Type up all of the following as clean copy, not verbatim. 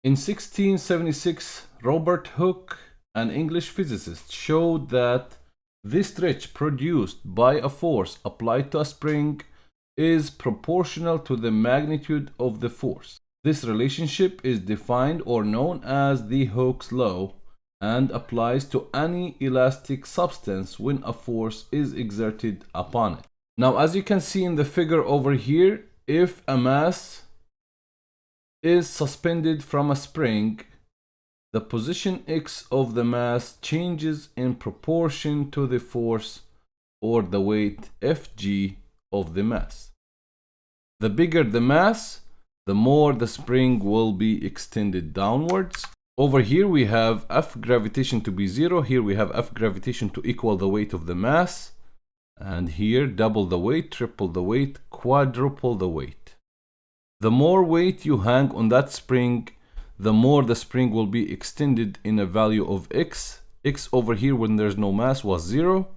In 1676, Robert Hooke, an English physicist, showed that the stretch produced by a force applied to a spring is proportional to the magnitude of the force. This relationship is defined or known as the Hooke's law and applies to any elastic substance when a force is exerted upon it. Now, as you can see in the figure over here, if a mass is suspended from a spring, the position x of the mass changes in proportion to the force or the weight Fg of the mass. The bigger the mass, the more the spring will be extended downwards. Over here we have F gravitation to be 0. Here we have F gravitation to equal the weight of the mass. And here double the weight, triple the weight, quadruple the weight. The more weight you hang on that spring, the more the spring will be extended in a value of x. X over here when there's no mass was 0.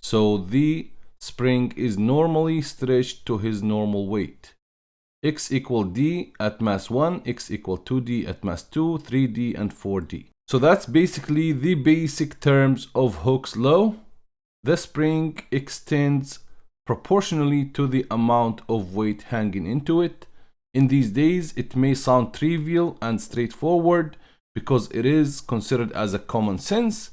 So the spring is normally stretched to his normal weight. X equal d at mass 1, x equal 2d at mass 2, 3d and 4d. So that's basically the basic terms of Hooke's law. The spring extends proportionally to the amount of weight hanging into it. In these days, it may sound trivial and straightforward because it is considered as a common sense,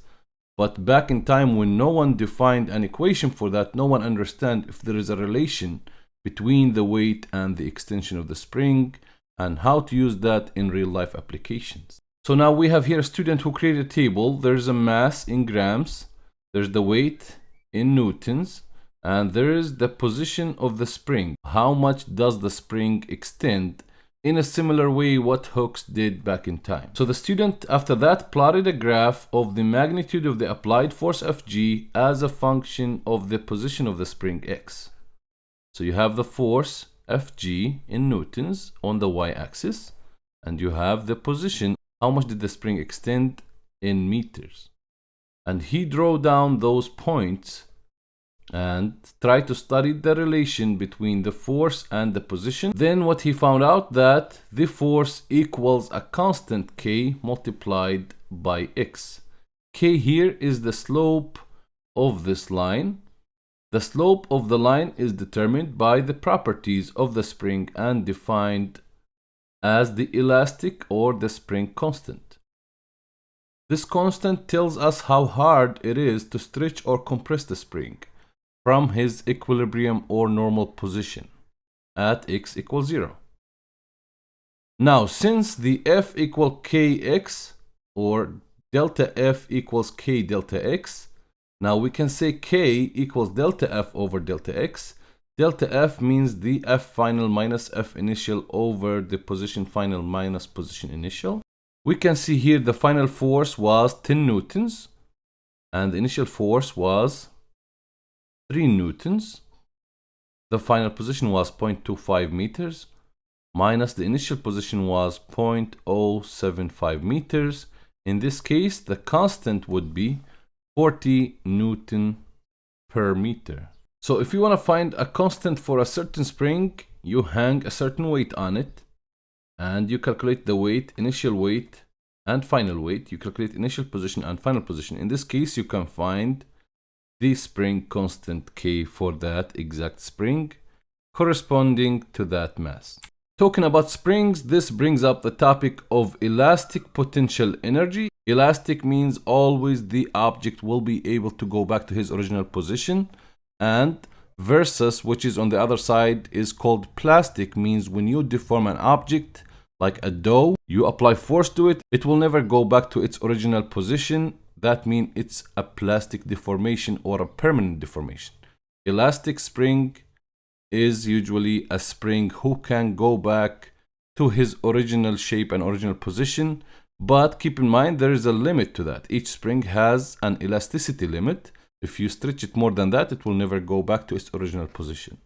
but back in time when no one defined an equation for that, no one understood if there is a relation between the weight and the extension of the spring and how to use that in real life applications. So now we have here a student who created a table. There's a mass in grams, there's the weight in newtons, and there is the position of the spring. How much does the spring extend in a similar way what Hooke did back in time. So the student after that plotted a graph of the magnitude of the applied force Fg as a function of the position of the spring x. So you have the force Fg in newtons on the y-axis, and you have the position, how much did the spring extend in meters. And he drew down those points and tried to study the relation between the force and the position. Then what he found out that the force equals a constant k multiplied by x. K here is the slope of this line. The slope of the line is determined by the properties of the spring and defined as the elastic or the spring constant. This constant tells us how hard it is to stretch or compress the spring from his equilibrium or normal position at x equals 0. Now, since the F equal kx or delta F equals k delta x, now we can say k equals delta F over delta x. Delta F means the F final minus F initial over the position final minus position initial. We can see here the final force was 10 newtons and the initial force was 3 newtons. The final position was 0.25 meters minus the initial position was 0.075 meters. In this case, the constant would be 40 Newton per meter. So if you want to find a constant for a certain spring, you hang a certain weight on it and you calculate the weight, initial weight and final weight. You calculate initial position and final position. In this case, you can find the spring constant K for that exact spring corresponding to that mass. Talking about springs, this brings up the topic of elastic potential energy. Elastic means always the object will be able to go back to his original position, and versus, which is on the other side, is called plastic, means when you deform an object like a dough, you apply force to it, it will never go back to its original position. That means it's a plastic deformation or a permanent deformation. Elastic spring is usually a spring who can go back to his original shape and original position, but keep in mind there is a limit to that. Each spring has an elasticity limit. If you stretch it more than that, it will never go back to its original position.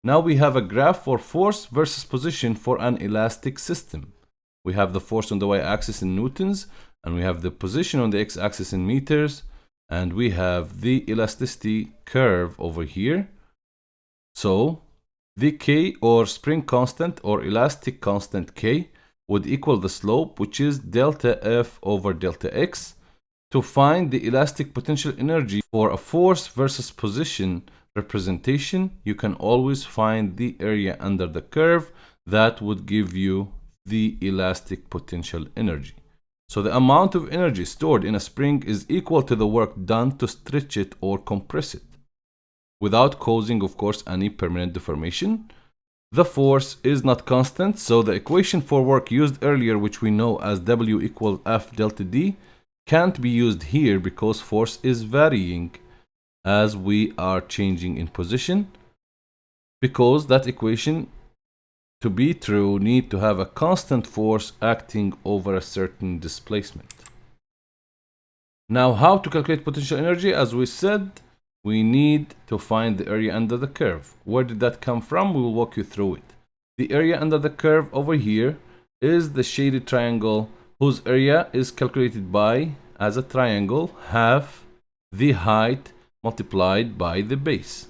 Now we have a graph for force versus position for an elastic system. We have the force on the y-axis in newtons, and we have the position on the x-axis in meters, and we have the elasticity curve over here. So the K or spring constant or elastic constant K would equal the slope, which is delta F over delta X. To find the elastic potential energy for a force versus position representation, you can always find the area under the curve. That would give you the elastic potential energy. So the amount of energy stored in a spring is equal to the work done to stretch it or compress it, without causing, of course, any permanent deformation. The force is not constant, so the equation for work used earlier, which we know as W equals F delta D, can't be used here because force is varying as we are changing in position, because that equation to be true need to have a constant force acting over a certain displacement. Now, how to calculate potential energy? As we said, we need to find the area under the curve. Where did that come from? We will walk you through it. The area under the curve over here is the shaded triangle, whose area is calculated by, as a triangle, half the height multiplied by the base.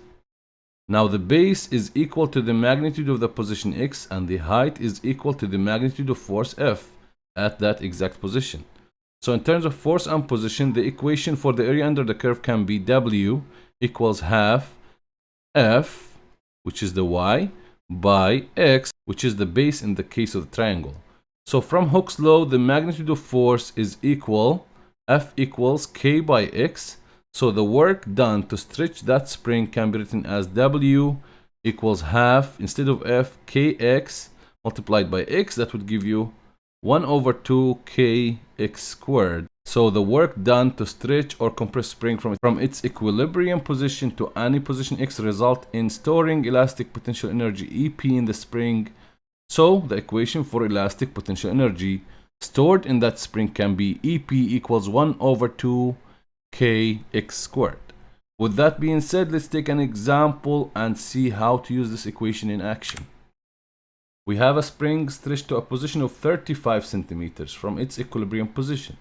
Now the base is equal to the magnitude of the position X, and the height is equal to the magnitude of force F at that exact position. So in terms of force and position, the equation for the area under the curve can be W equals half F, which is the Y, by X, which is the base in the case of the triangle. So from Hooke's law, the magnitude of force is equal, F equals K by X. So the work done to stretch that spring can be written as W equals half, instead of F, Kx multiplied by X. That would give you 1 over 2 Kx squared. So the work done to stretch or compress spring from its equilibrium position to any position X result in storing elastic potential energy EP in the spring. So the equation for elastic potential energy stored in that spring can be EP equals 1 over 2 Kx squared. With that being said, let's take an example and see how to use this equation in action. We have a spring stretched to a position of 35 centimeters from its equilibrium position.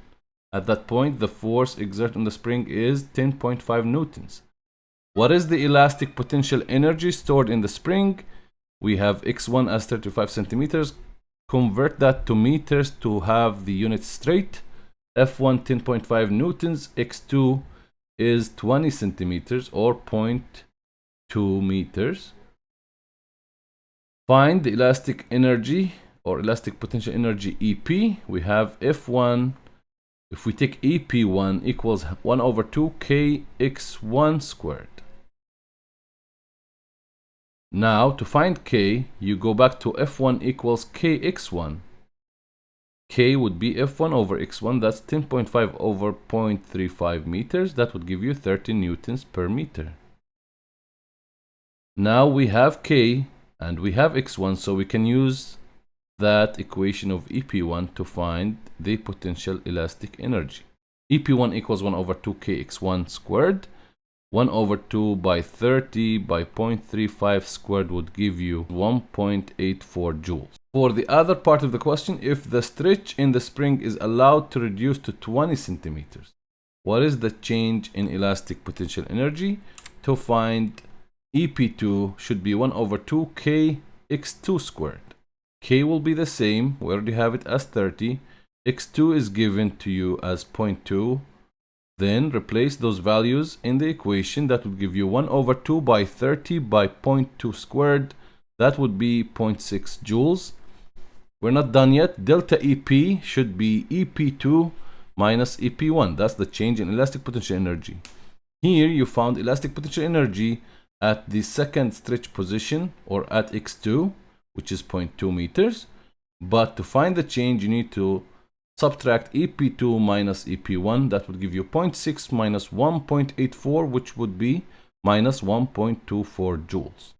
At that point, the force exerted on the spring is 10.5 newtons. What is the elastic potential energy stored in the spring? We have x1 as 35 centimeters. Convert that to meters to have the unit straight. F1 10.5 newtons, x2 is 20 centimeters or 0.2 meters. Find the elastic energy or elastic potential energy EP. We have F1, if we take EP1 equals 1 over 2 Kx1 squared. Now to find K, you go back to F1 equals Kx1. K would be F1 over X1, that's 10.5 over 0.35 meters. That would give you 30 newtons per meter. Now we have K and we have X1, so we can use that equation of EP1 to find the potential elastic energy. EP1 equals 1 over 2 Kx1 squared. 1 over 2 by 30 by 0.35 squared would give you 1.84 joules. For the other part of the question, if the stretch in the spring is allowed to reduce to 20 centimeters, what is the change in elastic potential energy? To find EP2 should be 1 over 2 Kx2 squared. K will be the same, we already have it as 30. X2 is given to you as 0.2. Then replace those values in the equation. That would give you 1 over 2 by 30 by 0.2 squared. That would be 0.6 joules. We're not done yet. Delta EP should be EP2 minus EP1. That's the change in elastic potential energy. Here you found elastic potential energy at the second stretch position, or at X2, which is 0.2 meters. But to find the change, you need to subtract EP2 minus EP1. That would give you 0.6 minus 1.84, which would be minus 1.24 joules.